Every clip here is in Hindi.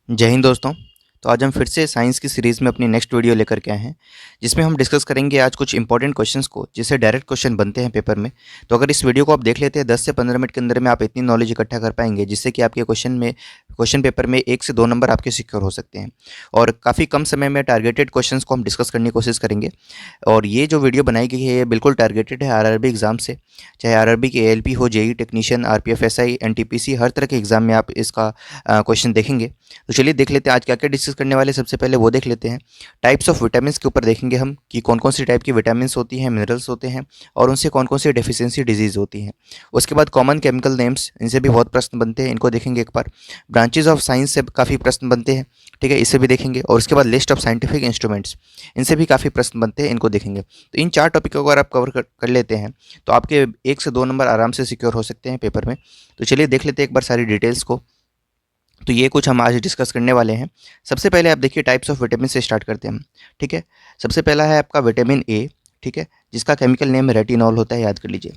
जय हिंद दोस्तों। तो आज हम फिर से साइंस की सीरीज़ में अपनी नेक्स्ट वीडियो लेकर के आए हैं, जिसमें हम डिस्कस करेंगे आज कुछ इंपॉर्टेंट क्वेश्चंस को, जिससे डायरेक्ट क्वेश्चन बनते हैं पेपर में। तो अगर इस वीडियो को आप देख लेते हैं 10 से 15 मिनट के अंदर में, आप इतनी नॉलेज इकट्ठा कर पाएंगे जिससे कि आपके क्वेश्चन पेपर में 1 से 2 नंबर आपके सिक्योर हो सकते हैं। और काफ़ी कम समय में टारगेटेड क्वेश्चंस को हम डिस्कस करने की कोशिश करेंगे। और ये जो वीडियो बनाई गई है ये बिल्कुल टारगेटेड है आरआरबी एग्ज़ाम से। चाहे आरआरबी की एएलपी हो, JEE technician, RPF SI, NTPC, हर तरह के एग्ज़ाम में आप इसका क्वेश्चन देखेंगे। तो चलिए देख लेते हैं आज क्या क्या डिस्कस करने वाले हैं। सबसे पहले वो देख लेते हैं टाइप्स ऑफ विटामिन्स के ऊपर देखेंगे हम कि कौन कौन सी टाइप की विटामिन्स होती हैं, मिनरल्स होते हैं, और उनसे कौन कौन सी डेफिशिएंसी डिजीज़ होती हैं। उसके बाद कॉमन केमिकल नेम्स, इनसे भी बहुत प्रश्न बनते हैं, इनको देखेंगे एक बार। ब्रांचेज ऑफ साइंस से काफ़ी प्रश्न बनते हैं, ठीक है, इसे भी देखेंगे। और उसके बाद लिस्ट ऑफ साइंटिफिक इंस्ट्रूमेंट्स, इनसे भी काफ़ी प्रश्न बनते हैं, इनको देखेंगे। तो इन 4 टॉपिक को अगर आप कवर कर लेते हैं तो आपके 1 से 2 नंबर आराम से सिक्योर हो सकते हैं पेपर में। तो चलिए देख लेते हैं एक बार सारी डिटेल्स को। तो ये कुछ हम आज डिस्कस करने वाले हैं। सबसे पहले आप देखिए टाइप्स ऑफ विटामिन से स्टार्ट करते हैं हम, ठीक है। सबसे पहला है आपका विटामिन ए, ठीक है, जिसका केमिकल नेम रेटिनॉल होता है, याद कर लीजिए।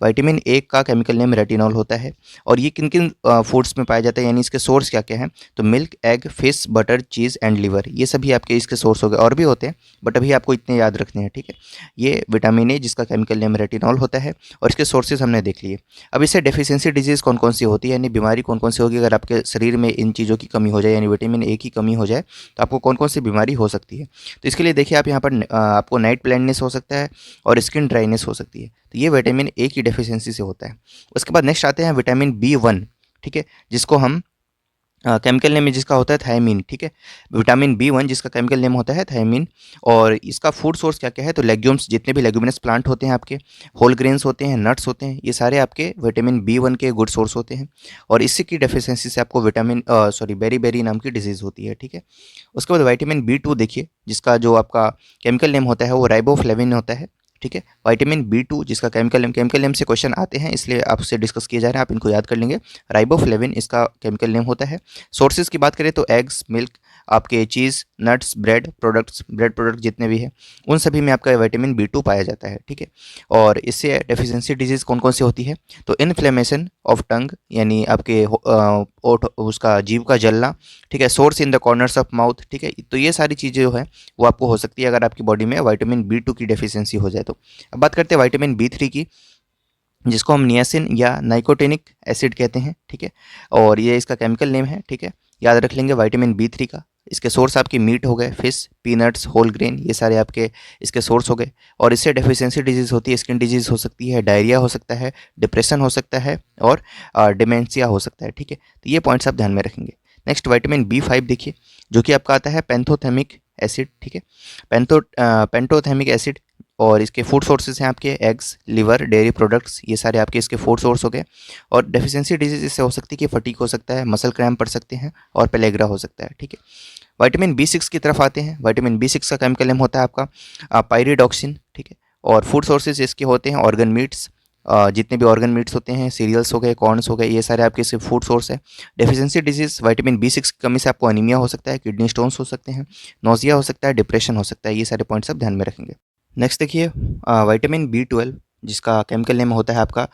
विटामिन ए का केमिकल नेम रेटिनॉल होता है। और ये किन किन फूड्स में पाया जाता है, यानी इसके सोर्स क्या क्या हैं। तो milk, egg, fish, butter, cheese and liver, ये सभी आपके इसके सोर्स हो गए। और भी होते हैं बट अभी आपको इतने याद रखने हैं, ठीक है। ये विटामिन ए जिसका केमिकल नेम रेटिनॉल होता है, और इसके सोर्सेज हमने देख लिए। अब इससे डेफिशिएंसी डिजीज़ कौन कौन सी होती है, यानी बीमारी कौन कौन सी होगी अगर आपके शरीर में इन चीज़ों की कमी हो जाए, यानी विटामिन ए की कमी हो जाए तो आपको कौन कौन सी बीमारी हो सकती है। तो इसके लिए देखिए आप यहाँ पर आपको नाइट ब्लाइंडनेस हो सकता है और स्किन ड्राइनेस हो सकती है। तो ये विटामिन ए की डेफिशिएंसी से होता है। उसके बाद नेक्स्ट आते हैं विटामिन बी 1, ठीक है, जिसको हम केमिकल नेम जिसका होता है थायमीन, ठीक है। विटामिन बी 1 जिसका केमिकल नेम होता है थायमीन। और इसका फूड सोर्स क्या क्या है, तो लेग्यूम्स, जितने भी लेग्यूमिनस प्लांट होते हैं आपके, होल ग्रेन्स होते हैं, नट्स होते हैं, ये सारे आपके विटामिन बी 1 के गुड सोर्स होते हैं। और इसी की डेफिशिएंसी से आपको बेरी नाम की डिजीज़ होती है, ठीक है। उसके बाद विटामिन बी 2 देखिए, जिसका जो आपका केमिकल नेम होता है वो राइबोफ्लेविन होता है, ठीक है। विटामिन बी 2 जिसका केमिकल नेम से क्वेश्चन आते हैं, इसलिए आपसे डिस्कस किए जा रहे हैं, आप इनको याद कर लेंगे। राइबोफ्लेविन इसका केमिकल नेम होता है। सोर्सेज की बात करें तो एग्स, मिल्क, आपके चीज़, नट्स, ब्रेड प्रोडक्ट जितने भी हैं, उन सभी में आपका विटामिन बी 2 पाया जाता है, ठीक है। और इससे डेफिशिएंसी डिजीज़ कौन कौन सी होती है, तो इन्फ्लेमेशन ऑफ टंग, यानी आपके ओठ, उसका जीभ का जलना, ठीक है, source in the corners of mouth, ठीक है। तो ये सारी चीज़ें जो है वो आपको हो सकती है अगर आपकी बॉडी में विटामिन बी 2 की डेफिशिएंसी हो जाए तो। अब बात करते हैं विटामिन बी 3 की, जिसको हम नियासिन या नाइकोटिनिक एसिड कहते हैं, ठीक है। और ये इसका केमिकल नेम है, ठीक है, याद रख लेंगे विटामिन बी 3 का। इसके सोर्स आपकी मीट हो गए, फिश, पीनट्स, होल ग्रेन, ये सारे आपके इसके सोर्स हो गए। और इससे डेफिशिएंसी डिजीज़ होती है, स्किन डिजीज़ हो सकती है, डायरिया हो सकता है, डिप्रेशन हो सकता है, और डिमेंशिया हो सकता है, ठीक है। तो ये पॉइंट्स आप ध्यान में रखेंगे। नेक्स्ट विटामिन बी 5 देखिए, जो कि आपका आता है पेंथोथेमिक एसिड, ठीक है। पेंटोथेमिक एसिड। और इसके फूड सोर्सेज हैं आपके एग्स, लिवर, डेयरी प्रोडक्ट्स, ये सारे आपके इसके फूड सोर्स हो गए। और डेफिशिएंसी डिजीज इससे हो सकती है कि फटीक हो सकता है, मसल क्रैम्प पड़ सकते हैं, और पेलेग्रा हो सकता है, ठीक है। विटामिन बी 6 की तरफ आते हैं। विटामिन बी 6 का केमिकल नेम होता है आपका पायरिडॉक्सिन, ठीक है। और फूड सोर्सेज इसके होते हैं ऑर्गन मीट्स, जितने भी ऑर्गन मीट्स होते हैं, सीरियल्स हो गए, कॉर्न्स हो गए, ये सारे आपके इसके फूड सोर्स है। डेफिशिएंसी डिजीज विटामिन बी 6 की कमी से आपको अनीमिया हो सकता है, किडनी स्टोन्स हो सकते हैं, नोजिया हो सकता है, डिप्रेशन हो सकता है, ये सारे पॉइंट्स आप ध्यान में रखेंगे। नेक्स्ट देखिए विटामिन बी 12, जिसका केमिकल नेम होता है आपका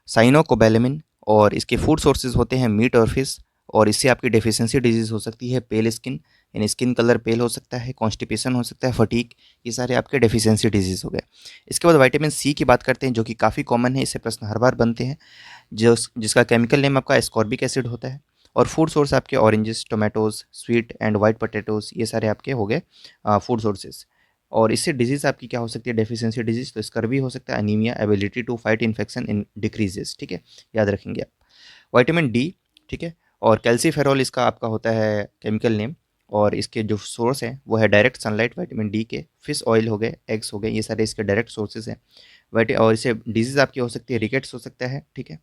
साइनोकोबैलेमिन। और इसके फूड सोर्सेज होते हैं मीट और फिश। और इससे आपकी डेफिशिएंसी डिजीज़ हो सकती है पेल स्किन, यानी स्किन कलर पेल हो सकता है, कॉन्स्टिपेशन हो सकता है, फटीक, ये सारे आपके डेफिशिएंसी डिजीज़ हो गए। इसके बाद विटामिन सी की बात करते हैं, जो कि काफ़ी कॉमन है, इससे प्रश्न हर बार बनते हैं। जिसका केमिकल नेम आपका एस्कॉर्बिक एसिड होता है। और फूड सोर्स आपके oranges, tomatoes, sweet and white potatoes, ये सारे आपके हो गए फूड सोर्सेज। और इससे डिजीज़ आपकी क्या हो सकती है, डेफिशिएंसी डिजीज़, तो स्कर्वी हो सकता है, anaemia, ability to fight infection in decreases, ठीक है, याद रखेंगे आप। विटामिन डी, ठीक है। और कैल्सीफेरॉल इसका आपका होता है केमिकल नेम। और इसके जो सोर्स हैं वो है डायरेक्ट सनलाइट विटामिन डी के, फिश ऑयल हो गए, एग्स हो गए, ये सारे इसके डायरेक्ट सोर्सेज हैं। और इससे डिजीज़ आपकी हो सकती है, रिकेट्स हो सकता है, ठीक है,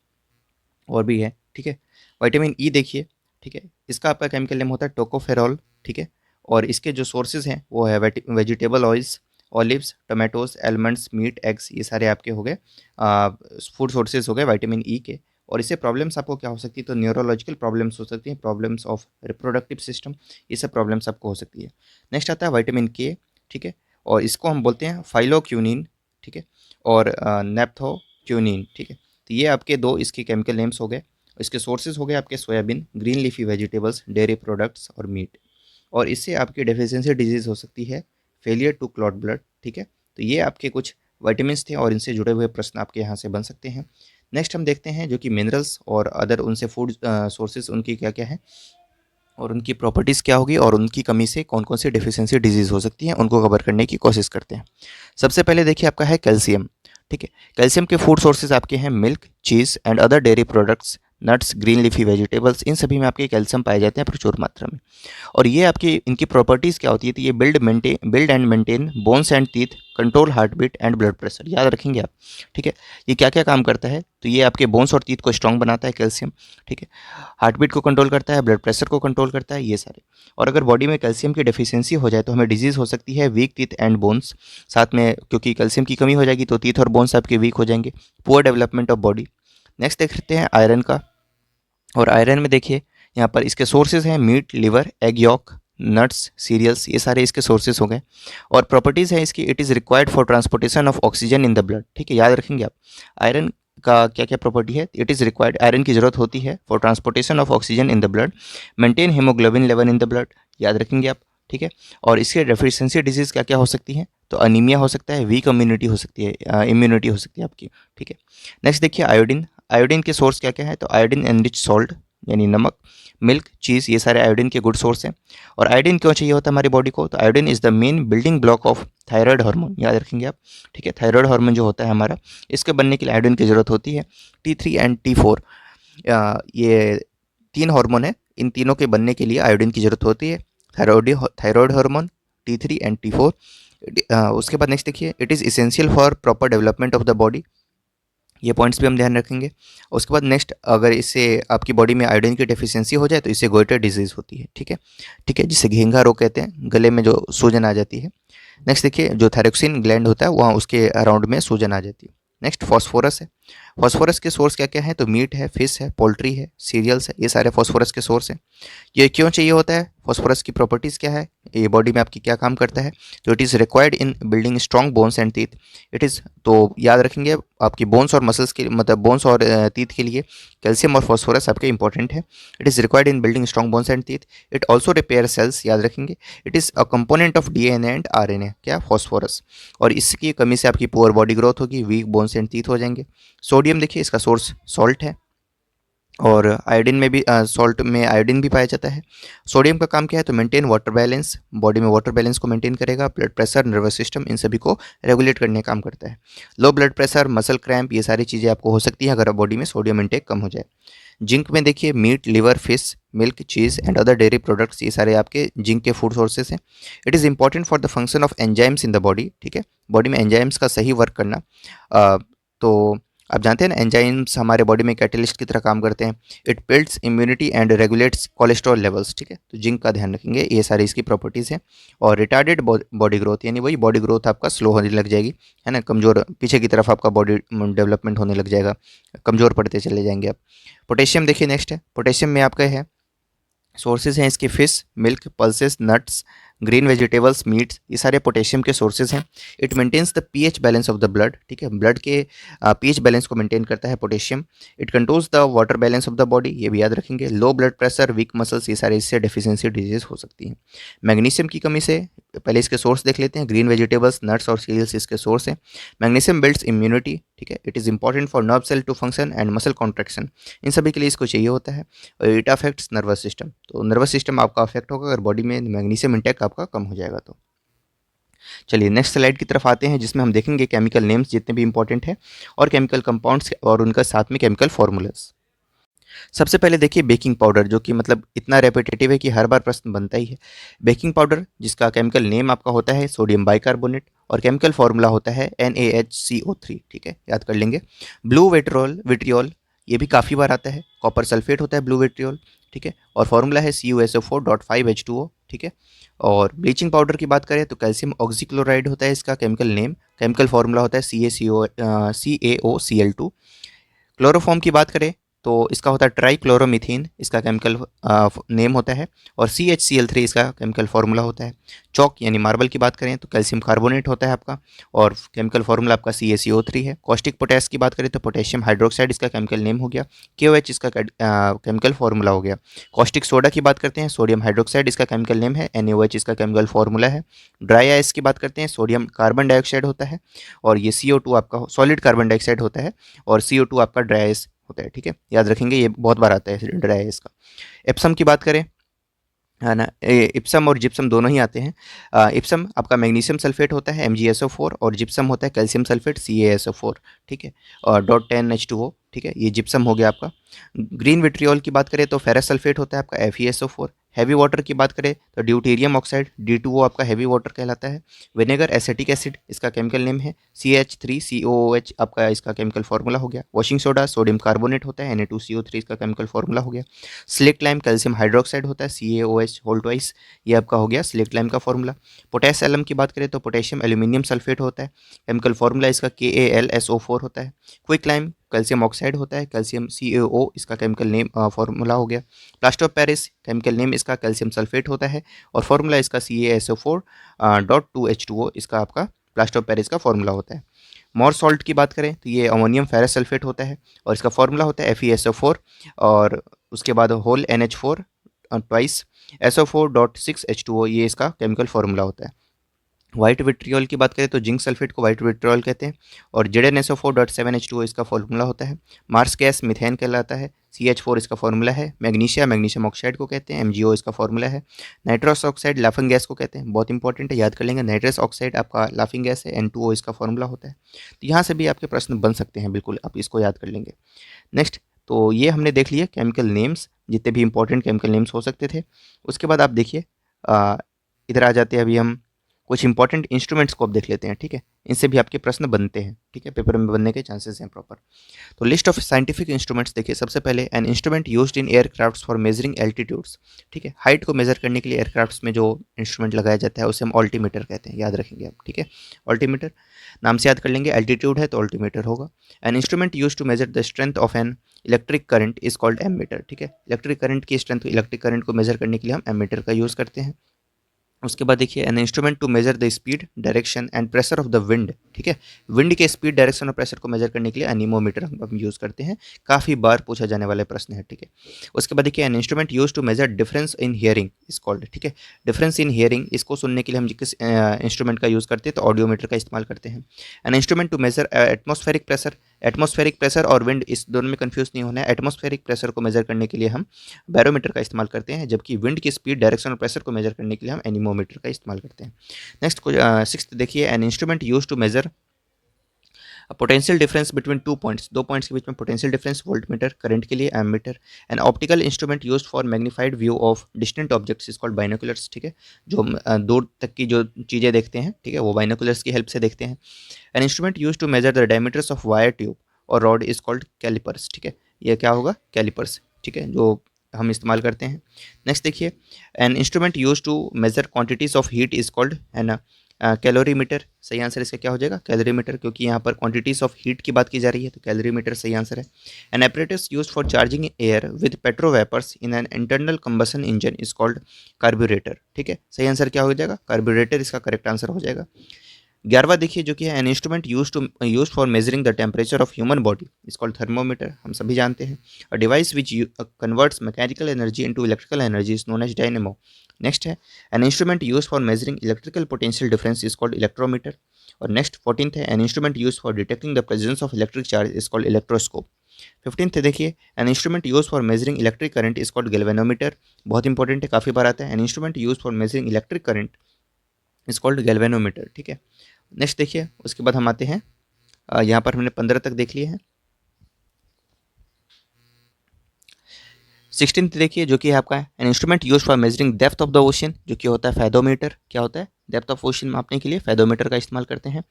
और भी है, ठीक है। विटामिन ई देखिए, ठीक है, इसका आपका केमिकल नेम होता है टोकोफेरॉल, ठीक है। और इसके जो सोर्सेज हैं वो है vegetable oils, olives, tomatoes, almonds, meat, eggs, ये सारे आपके हो गए फूड सोर्सेज हो गए विटामिन ई के। और इससे प्रॉब्लम्स आपको क्या हो सकती है, तो न्यूरोलॉजिकल प्रॉब्लम्स हो सकती हैं, प्रॉब्लम्स ऑफ रिप्रोडक्टिव सिस्टम, ये सब प्रॉब्लम्स आपको हो सकती है। नेक्स्ट आता है विटामिन के, ठीक है। और इसको हम बोलते हैं फाइलोक्यूनिन, ठीक है, और नेप्थोक्यूनिन, ठीक है। तो ये आपके दो इसके केमिकल नेम्स हो गए। इसके सोर्सेज हो गए आपके soybean, green leafy vegetables, dairy products और मीट। और इससे आपकी डेफिशिएंसी डिजीज़ हो सकती है फेलियर टू क्लॉट ब्लड, ठीक है। तो ये आपके कुछ विटामिन्स थे और इनसे जुड़े हुए प्रश्न आपके यहाँ से बन सकते हैं। नेक्स्ट हम देखते हैं जो कि मिनरल्स और अदर उनसे फूड सोर्सेज उनकी क्या क्या है और उनकी प्रॉपर्टीज़ क्या होगी और उनकी कमी से कौन कौन सी डेफिशिएंसी डिजीज़ हो सकती है, उनको कवर करने की कोशिश करते हैं। सबसे पहले देखिए आपका है कैल्शियम, ठीक है। कैल्शियम के फूड सोर्सेज आपके हैं milk, cheese and other dairy products, nuts, green leafy vegetables, इन सभी में आपके कैल्शियम पाए जाते हैं प्रचुर मात्रा में। और ये आपकी इनकी प्रॉपर्टीज़ क्या होती है, तो ये build and maintain bones and teeth, control heart beat and blood pressure, याद रखेंगे आप, ठीक है। ये क्या क्या काम करता है, तो ये आपके बोन्स और टीथ को स्ट्रॉन्ग बनाता है कैल्शियम, ठीक है। हार्ट बीट को कंट्रोल करता है, ब्लड प्रेशर को कंट्रोल करता है, ये सारे। और अगर बॉडी में कैल्शियम की डेफिशिएंसी हो जाए तो हमें डिजीज़ हो सकती है वीक टीथ एंड बोन्स, साथ में क्योंकि कैल्शियम की कमी हो जाएगी तो टीथ और बोन्स आपके वीक हो जाएंगे, poor development of body. Next देखते हैं आयरन का। और आयरन में देखिए यहाँ पर इसके सोर्सेज हैं meat, liver, egg yolk, nuts, cereals, ये सारे इसके सोर्सेज हो गए। और प्रॉपर्टीज़ है इसकी, it is required for transportation of oxygen in the blood, ठीक है, याद रखेंगे आप। आयरन का क्या क्या प्रॉपर्टी है, इट इज़ रिक्वायर्ड, आयरन की जरूरत होती है for transportation of oxygen in the blood, maintain haemoglobin level in the blood, याद रखेंगे आप, ठीक है। और इसके डेफिशिएंसी डिजीज़ क्या क्या हो सकती हैं, तो अनीमिया हो सकता है, वीक इम्यूनिटी हो सकती है, इम्यूनिटी हो सकती है आपकी, ठीक है। नेक्स्ट देखिए आयोडीन। आयोडीन के सोर्स क्या क्या है, तो आयोडीन एनरिच सॉल्ट यानी नमक, मिल्क, चीज़, ये सारे आयोडीन के गुड सोर्स हैं। और आयोडीन क्यों चाहिए होता है हमारी बॉडी को, तो iodine is the main building block of thyroid hormone, याद रखेंगे आप, ठीक है। थायराइड हार्मोन जो होता है हमारा, इसके बनने के लिए आयोडीन की ज़रूरत होती है। T3 एंड T4 ये तीन हार्मोन है, इन तीनों के बनने के लिए आयोडीन की ज़रूरत होती है। Thyroid hormone, T3 and T4। उसके बाद नेक्स्ट देखिए, it is essential for proper development of the body, ये पॉइंट्स भी हम ध्यान रखेंगे। उसके बाद नेक्स्ट, अगर इससे आपकी बॉडी में आयोडीन की डेफिशिएंसी हो जाए तो इससे गोइटर डिजीज़ होती है, ठीक है, ठीक है, जिसे घेंघा रोग कहते हैं, गले में जो सूजन आ जाती है। नेक्स्ट देखिए, जो थायरोक्सिन ग्लैंड होता है वहाँ उसके अराउंड में सूजन आ जाती है। नेक्स्ट फॉस्फोरस है। फॉस्फोरस के सोर्स क्या क्या है, तो मीट है, फिश है, पोल्ट्री है, सीरियल्स है, ये सारे फॉस्फोरस के सोर्स हैं। ये क्यों चाहिए होता है, फॉस्फोरस की प्रॉपर्टीज़ क्या है, ये बॉडी में आपकी क्या काम करता है, तो it is required in building strong bones and teeth. It is, तो याद रखेंगे आपकी बोन्स और मसल्स के, मतलब बोन्स और टीथ के लिए कैल्शियम और फॉस्फोरस आपके इंपॉर्टेंट है। It is required in building strong bones and teeth. It also repair cells, याद रखेंगे। It is a component of DNA and RNA, क्या, फॉस्फोरस। और इसकी कमी से आपकी पुअर बॉडी ग्रोथ होगी, वीक बोन्स एंड टीथ हो जाएंगे। सोडियम देखिए, इसका सोर्स सॉल्ट है। और आयोडीन में भी, सॉल्ट में आयोडीन भी पाया जाता है। सोडियम का काम क्या है, तो मेंटेन वाटर बैलेंस, बॉडी में वाटर बैलेंस को मेंटेन करेगा। ब्लड प्रेशर, नर्वस सिस्टम, इन सभी को रेगुलेट करने का काम करता है। Low blood pressure, muscle cramp, ये सारी चीज़ें आपको हो सकती हैं अगर बॉडी में सोडियम इंटेक कम हो जाए। जिंक में देखिए, meat, liver, fish, milk, cheese and other dairy products, ये सारे आपके जिंक के फूड सोर्सेस हैं। It is important for the function of enzymes in the body, ठीक है, बॉडी में एंजाइम्स का सही वर्क करना। तो आप जानते हैं ना, एंजाइम्स हमारे बॉडी में कैटलिस्ट की तरह काम करते हैं। It builds immunity and regulates cholesterol levels, ठीक है, तो जिंक का ध्यान रखेंगे, ये सारी इसकी प्रॉपर्टीज़ हैं। और रिटार्डेड बॉडी ग्रोथ, यानी वही बॉडी ग्रोथ आपका स्लो होने लग जाएगी, है ना, कमज़ोर, पीछे की तरफ आपका बॉडी डेवलपमेंट होने लग जाएगा, कमज़ोर पड़ते चले जाएंगे आप। पोटेशियम देखिए नेक्स्ट है। पोटेशियम में आपका है, सोर्सेज हैं इसके fish, milk, pulses, nuts, green vegetables, meats, ये सारे पोटेशियम के सोर्सेज हैं। It maintains the pH balance of the blood, ठीक है, ब्लड के पीएच बैलेंस को मेंटेन करता है potassium. It controls the water balance of the body, ये भी याद रखेंगे। Low blood pressure, week muscles, ये सारे इससे डेफिशिएंसी डिजीज हो सकती हैं। मैग्नीशियम की कमी से, पहले इसके सोर्स देख लेते हैं। ग्रीन वेजिटेबल्स, नट्स और सीरियल्स इसके सोर्स हैं। मैग्नीशियम बिल्ड्स इम्यूनिटी, ठीक है, it is important for nerve cell to function and muscle contraction, इन सभी के लिए इसको चाहिए होता है। और इट अफेक्ट्स नर्वस सिस्टम, तो नर्वस सिस्टम आपका अफेक्ट होगा अगर बॉडी में मैग्नीशियम इंटेक आपका कम हो जाएगा तो। चलिए नेक्स्ट स्लाइड की तरफ आते हैं, जिसमें हम देखेंगे केमिकल नेम्स जितने भी इंपॉर्टेंट हैं और केमिकल कंपाउंड्स और उनका साथ में केमिकल फॉर्मूलाज। सबसे पहले देखिए बेकिंग पाउडर, जो कि मतलब इतना रेपिटेटिव है कि हर बार प्रश्न बनता ही है। बेकिंग पाउडर, जिसका केमिकल नेम आपका होता है सोडियम बाइकार्बोनेट और केमिकल फार्मूला होता है NaHCO3, ठीक है, याद कर लेंगे। ब्लू विट्रियोल, ये भी काफ़ी बार आता है। कॉपर सल्फेट होता है ब्लू विट्रियोल, ठीक है, और फार्मूला है CuSO4.5H2O, ठीक है। और ब्लीचिंग पाउडर की बात करें तो कैल्शियम ऑक्सीक्लोराइड होता है इसका केमिकल नेम, केमिकल फार्मूला होता है CaCO CaOCl2। क्लोरोफॉर्म की बात करें तो इसका होता है ट्राइक्लोरोमीथेन, इसका केमिकल नेम होता है, और CHCl3 इसका केमिकल फार्मूला होता है। चौक यानी मार्बल की बात करें तो कैल्शियम कार्बोनेट होता है आपका, और केमिकल फार्मूला आपका CaCO3 है। कॉस्टिक पोटेस की बात करें तो पोटेशियम हाइड्रोक्साइड इसका केमिकल नेम हो गया। KOH इसका केमिकल फार्मूला हो गया। कॉस्टिक सोडा की बात करते हैं, सोडियम हाइड्रोक्साइड इसका केमिकल नेम है, NaOH इसका केमिकल फार्मूला है। ड्राई आइस की बात करते हैं, सोडियम कार्बन डाइऑक्साइड होता है, और ये CO2 आपका सॉलिड कार्बन डाइऑक्साइड होता है, और CO2 आपका ड्राई आइस होता है। ठीक है, याद रखेंगे, ये बहुत बार आता है ड्राई आइस का। एप्सम की बात करें, है ना, इप्सम और जिप्सम दोनों ही आते हैं। इप्सम आपका मैग्नीशियम सल्फेट होता है MgSO4, और जिप्सम होता है कैल्शियम सल्फेट CaSO4। ठीक है, और .10H2O। ठीक है, ये जिप्सम हो गया आपका। ग्रीन विट्रियोल की बात करें तो फेरस सल्फेट होता है आपका FeSO4। हैवी वाटर की बात करें तो ड्यूटेरियम ऑक्साइड D2O आपका हैवी वाटर कहलाता है। विनेगर एसिटिक एसिड इसका केमिकल नेम है, CH3COOH आपका इसका केमिकल फार्मूला हो गया। वॉशिंग सोडा सोडियम कार्बोनेट होता है, Na2CO3 इसका केमिकल फार्मूला हो गया। स्लेक्ट लाइम कैल्शियम हाइड्रोक्साइड होता है, CaOH होल ट्वाइस, ये आपका हो गया स्लेक्ट लाइम का फार्मूला। पोटेस एलम की बात करें तो पोटेशियम एल्यूमिनियम सल्फेट होता है, केमिकल फार्मूला इसका KAlSO4 होता है। क्विक लाइम कैल्शियम ऑक्साइड होता है, कैल्शियम CaO इसका केमिकल नेम फार्मूला हो गया। Plaster of Paris chemical name इसका कैल्शियम सल्फेट होता है, और फार्मूला इसका CaSO4.2H2O इसका आपका प्लास्टर ऑफ पेरिस का फार्मूला होता है। मोर सॉल्ट की बात करें तो ये अमोनियम फेरस सल्फेट होता है, और इसका फार्मूला होता है FeSO4, और उसके बाद होल NH4 ट्वाइस SO4.6H2O, ये इसका केमिकल फार्मूला होता है। व्हाइट विट्रियोल की बात करें तो जिंक सल्फेट को व्हाइट विट्रियोल कहते हैं, और ZnSO4.7H2O इसका फार्मूला होता है। मार्स गैस मीथेन कहलाता है, CH4 इसका फार्मूला है। मैग्नीशियम ऑक्साइड को कहते हैं, MgO इसका फार्मूला है। नाइट्रस ऑक्साइड लाफिंग गैस को कहते हैं, बहुत इंपॉर्टेंट है, याद कर लेंगे। नाइट्रस ऑक्साइड आपका लाफिंग गैस है, N2O इसका फार्मूला होता है। तो यहाँ से भी आपके प्रश्न बन सकते हैं, बिल्कुल आप इसको याद कर लेंगे। नेक्स्ट, तो ये हमने देख लिया केमिकल नेम्स, जितने भी इंपॉर्टेंट केमिकल नेम्स हो सकते थे। उसके बाद आप देखिए, इधर आ जाते हैं अभी हम कुछ इंपॉर्टेंट इंस्ट्रूमेंट्स को अब देख लेते हैं। ठीक है, इनसे भी आपके प्रश्न बनते हैं। ठीक है, पेपर में बनने के चांसेस हैं प्रॉपर। तो लिस्ट ऑफ साइंटिफिक इंस्ट्रूमेंट्स देखिए, सबसे पहले an instrument used in aircrafts for measuring altitudes. ठीक है, हाइट को मेजर करने के लिए एयरक्राफ्ट्स में जो इंस्ट्रूमेंट लगाया जाता है उसे हम ऑल्टीमीटर कहते हैं, याद रखेंगे आप। ठीक है, ऑल्टीमीटर नाम से याद कर लेंगे, एल्टीट्यूड है तो ऑल्टीमीटर होगा। An instrument use to measure the strength of an electric current is called ammeter. ठीक है, इलेक्ट्रिक करंट की स्ट्रेंथ, इलेक्ट्रिक करंट को मेजर करने के लिए हम एमीटर का यूज़ करते हैं। उसके बाद देखिए, an instrument to measure the speed direction and pressure of the wind. ठीक है, विंड के स्पीड डायरेक्शन और प्रेशर को मेजर करने के लिए एनीमोमीटर हम यूज़ करते हैं, काफ़ी बार पूछा जाने वाले प्रश्न है। ठीक है, उसके बाद देखिए, an instrument use to measure difference in hearing is called. ठीक है, डिफरेंस इन हियरिंग, इसको सुनने के लिए हम किस इंस्ट्रूमेंट का यूज़ करते हैं, तो ऑडियोमीटर का इस्तेमाल करते हैं। An instrument to measure atmospheric pressure, atmospheric pressure और विंड इस दोनों में कंफ्यूज नहीं होना है। एटमॉस्फेरिक प्रेशर को मेजर करने के लिए हम बैरोमीटर का इस्तेमाल करते हैं, जबकि विंड की स्पीड डायरेक्शन और प्रेशर को मेजर करने के लिए हम एनीमोमीटर का इस्तेमाल करते हैं। नेक्स्ट सिक्स्थ देखिए, an instrument use to measure potential difference between two points, दो पॉइंट्स के बीच में पोटेंशियल डिफरेंस, वोल्टमीटर, करंट के लिए ammeter. An optical instrument used for magnified view of distant objects is called binoculars. ठीक है, जो हम दूर तक की जो चीज़ें देखते हैं, ठीक है, वो बाइनोकुलर्स की हेल्प से देखते हैं। An instrument use to measure the diameters of wire tube और रॉड इज कॉल्ड कैलिपर्स। ठीक है, ये क्या होगा, कैलिपर्स। ठीक है, जो हम इस्तेमाल करते हैं। नेक्स्ट देखिए, an instrument use to measure quantities of heat is called, है ना, कैलोरीमीटर। सही आंसर इसका क्या हो जाएगा, कैलोरीमीटर, क्योंकि यहाँ पर क्वांटिटीज ऑफ हीट की बात की जा रही है, तो कैलोरीमीटर सही आंसर है। An apparatus use for charging air with petro vapours in an internal combustion engine is called carburettor. ठीक है, सही आंसर क्या हो जाएगा, कार्ब्यूरेटर इसका करेक्ट आंसर हो जाएगा। 11वां देखिए, जो कि है an instrument use for measuring the temperature of human body is called thermometer, हम सभी जानते हैं। A device which converts mechanical energy into electrical energy is known as dynamo. Next है, an instrument use for measuring electrical potential difference is called electrometer. और नेक्स्ट 14th है, an instrument use for detecting the presence of electric charge is called electroscope. 15th देखिए, an instrument use for measuring electric current is called galvanometer, बहुत इंपॉर्टेंट है, काफ़ी बार आता है। An instrument use for measuring electric current is called galvanometer. ठीक है, नेक्स्ट देखिए, उसके बाद हम आते हैं, यहाँ पर हमने 15 तक देख लिए हैं। 16th देखिए, जो कि है आपका N instrument use for measuring depth of the ocean, जो कि होता है फैदोमीटर। क्या होता है, डेप्थ ऑफ ओशन मापने के लिए फैदोमीटर का इस्तेमाल करते हैं।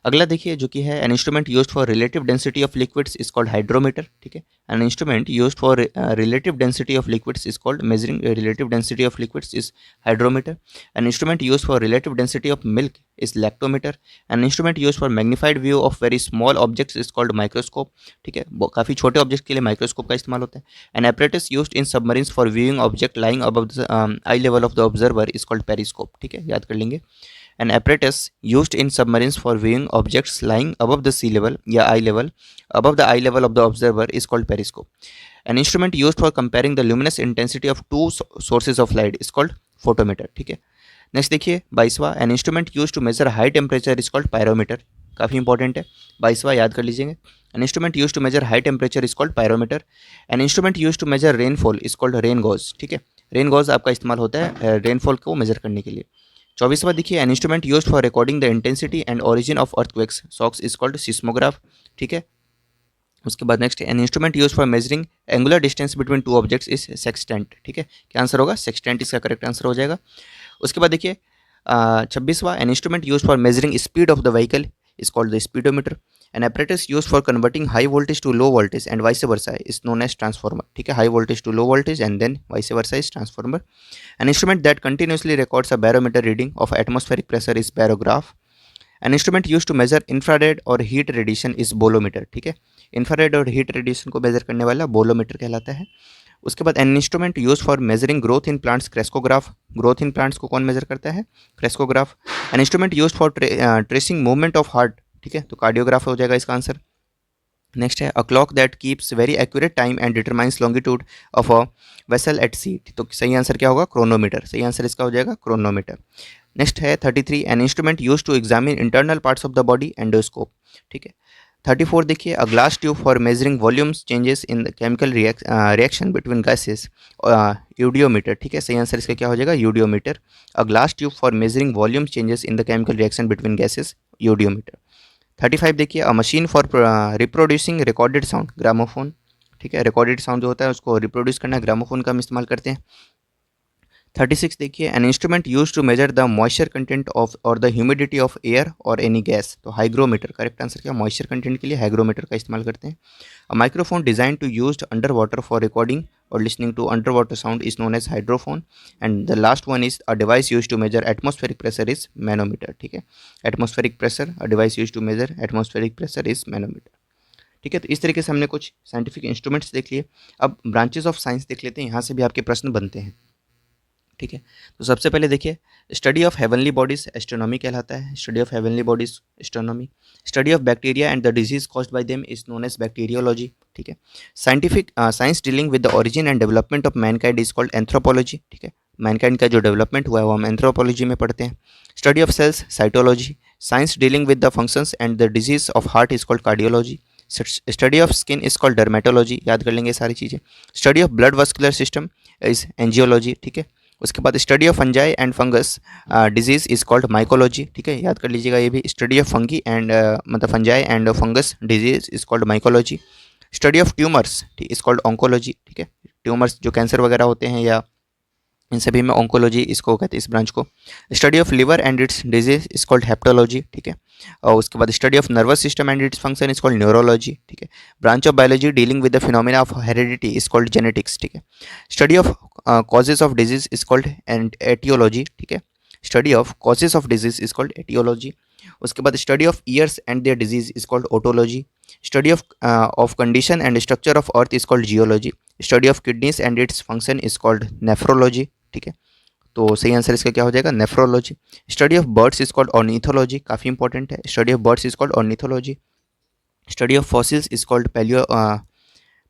अगला देखिए जो कि है an instrument used for relative density of liquids is called hydrometer, ठीक है। An instrument used for relative density of liquids is called measuring relative density of liquids is hydrometer. An instrument used for relative density of milk is lactometer. An instrument used for magnified view of very small objects is called microscope, ठीक है। काफ़ी छोटे ऑब्जेक्ट के लिए माइक्रोस्कोप का इस्तेमाल होता है। An apparatus used in submarines for viewing object lying above the eye level of the observer is called periscope, ठीक है, याद कर लेंगे। An apparatus used in submarines for viewing objects lying above the sea level या eye level above the eye level of the observer is called periscope. An instrument used for comparing the luminous intensity of two sources of light is called photometer, ठीक है। नेक्स्ट देखिए 22वां, an instrument use to measure high temperature is called pyrometer, काफ़ी इंपॉर्टेंट है, 22वां याद कर लीजिएगा। An instrument use to measure high temperature is called pyrometer. An instrument use to measure rainfall is called rain gauge, ठीक है। रेन गॉज आपका इस्तेमाल होता है रेनफॉल को मेजर करने के लिए। 24वां देखिए, an instrument used for recording the intensity and origin of earthquakes socks is called seismograph, ठीक है। उसके बाद next N instrument use for measuring angular distance between two objects is sextant, ठीक है। क्या आंसर होगा? सेक्सटेंट इसका करेक्ट आंसर हो जाएगा। उसके बाद देखिए 26वां, an instrument use for measuring speed of the vehicle is called the speedometer. An apparatus used for converting high voltage to low voltage and vice versa is known as transformer, ठीक है। high voltage to low voltage and then vice versa is transformer. An instrument that continuously records a barometer reading of atmospheric pressure is barograph. An instrument used to measure infrared or heat radiation is bolometer, ठीक है। infrared और heat radiation को मेजर करने वाला bolometer कहलाता है। उसके बाद N instrument use for measuring growth in plants crescograph, growth in plants को कौन मेजर करता है? Crescograph. N instrument use for tracing movement of heart, ठीक है, तो कार्डियोग्राफ हो जाएगा इसका आंसर। नेक्स्ट है a clock that keeps very accurate time and determines longitude of a vessel at sea, तो सही आंसर क्या होगा? क्रोनोमीटर, सही आंसर इसका हो जाएगा क्रोनोमीटर। नेक्स्ट है 33, an instrument use to examine internal parts of the body endoscope, ठीक है। 34 देखिए a glass tube for measuring volumes changes in the chemical reaction between gases eudiometer, ठीक है, सही आंसर इसका क्या हो जाएगा? Eudiometer. A glass tube for measuring volume changes in the chemical reaction between gases eudiometer. 35 देखिए a machine for reproducing recorded sound gramophone, ठीक है, रिकॉर्डेड साउंड जो होता है उसको रिप्रोड्यूस करना ग्रामोफोन का हम इस्तेमाल करते हैं। 36 देखिए an instrument use to measure the moisture content of और द ह्यूमिडिटी ऑफ एयर और एनी गैस, तो हाइग्रोमीटर, करेक्ट आंसर क्या? मॉइस्चर कंटेंट के लिए हाइग्रोमीटर का इस्तेमाल करते हैं। A microphone design to used under water for recording और listening to under water sound is known as hydrophone. And the last one is a device use to measure atmospheric pressure is manometer, ठीक है। Atmospheric pressure, a device use to measure atmospheric pressure is manometer, ठीक है। तो इस तरीके से हमने कुछ साइंटिफिक इंस्ट्रूमेंट्स देख लिए। अब ब्रांचेस ऑफ साइंस देख लेते हैं, यहाँ से भी आपके प्रश्न बनते हैं, ठीक है। तो सबसे पहले देखिए study of heavenly bodies astronomy कहलाता है, study of heavenly bodies astronomy. Study of bacteria and the disease caused by them is known as bacteriology, ठीक है। Scientific science dealing with the origin and development of mankind is called anthropology, ठीक है। मैनकाइंड का जो डेवलपमेंट हुआ है वो हम एंथ्रोपोलॉजी में पढ़ते हैं। Study of cells cytology. Science dealing with the functions and the disease of heart is called cardiology. Study of skin is called dermatology, याद कर लेंगे सारी चीज़ें। Study of blood vascular system is angiology, ठीक है। उसके बाद study of fungi and fungus disease is called mycology, ठीक है, याद कर लीजिएगा ये भी। स्टडी ऑफ फंगी एंड मतलब fungi and fungus disease is called mycology. Study of tumours is called oncology, ठीक है। ट्यूमर्स जो कैंसर वगैरह होते हैं या इन सभी में ऑन्कोलॉजी इसको कहते हैं, इस ब्रांच को। Study of liver and its disease is called hepatology, ठीक है। और उसके बाद study of nervous system and its function is called neurology, ठीक है। Branch of biology dealing with the phenomena of heredity is called genetics, ठीक है। Study of causes of disease is called etiology, ठीक है। Study of causes of disease is called etiology. उसके बाद study of ears and their disease is called otology. Study of condition and structure of earth is called geology. Study of kidneys and its function is called nephrology, ठीक है। तो सही आंसर इसका क्या हो जाएगा? Nephrology. Study of birds is called ornithology, काफ़ी इंपॉर्टेंट है। Study of birds is called ornithology. Study of fossils is called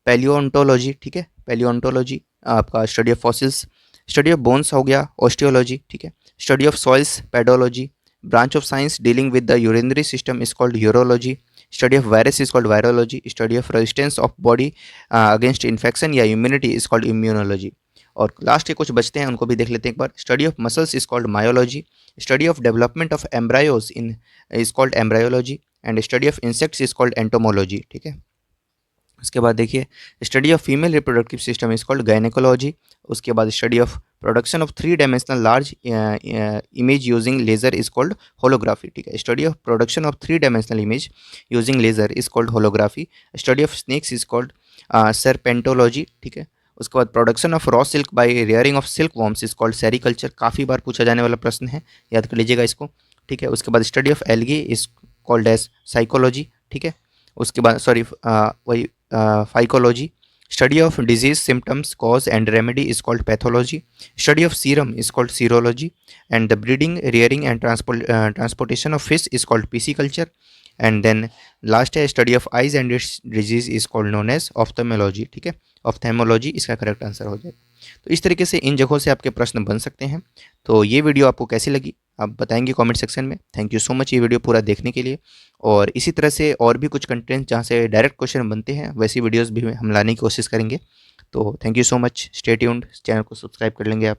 palaeontology, ठीक है, पैलियोन्टोलॉजी आपका study of fossils. Study of bones हो गया ऑस्टियोलॉजी, ठीक है। Study of soils pedology. Branch of science dealing with the urinary system is called urology. Study of virus is called virology. Study of resistance of body against infection या इम्यूनिटी इज कॉल्ड इम्यूनोलॉजी। और लास्ट के कुछ बचते हैं उनको भी देख लेते हैं एक बार। Study of muscles is called myology. Study of development of embryos in is called embryology. And study of insects is called entomology, ठीक है। उसके बाद देखिए study of female reproductive system is called gynaecology. उसके बाद study of production of 3 dimensional large image using laser is called holography. ठीक है, study of production of 3 dimensional image using laser is called holography. Study of snakes is called serpentology। ठीक है, उसके बाद production of raw silk bye rearing of silk worms is called sericulture. काफ़ी बार पूछा जाने वाला प्रश्न है, याद कर लीजिएगा इसको। ठीक है, उसके बाद study of algae is called as psychology. ठीक है, उसके बाद सॉरी वही phycology. Study of disease symptoms cause and remedy is called pathology. Study of serum is called serology and the breeding rearing and transportation of fish is called pisciculture. And then last है study of eyes and its disease is called known as ophthalmology. ठीक है, ऑफ्थेमोलॉजी इसका करेक्ट आंसर हो जाएगा। तो इस तरीके से इन जगहों से आपके प्रश्न बन सकते हैं। तो ये वीडियो आपको कैसी लगी आप बताएंगे कमेंट सेक्शन में। थैंक यू सो मच ये वीडियो पूरा देखने के लिए। और इसी तरह से और भी कुछ कंटेंट जहाँ से डायरेक्ट क्वेश्चन बनते हैं वैसी वीडियोस भी हम लाने की कोशिश करेंगे। तो thank you so much, stay tuned, channel को सब्सक्राइब कर लेंगे आप।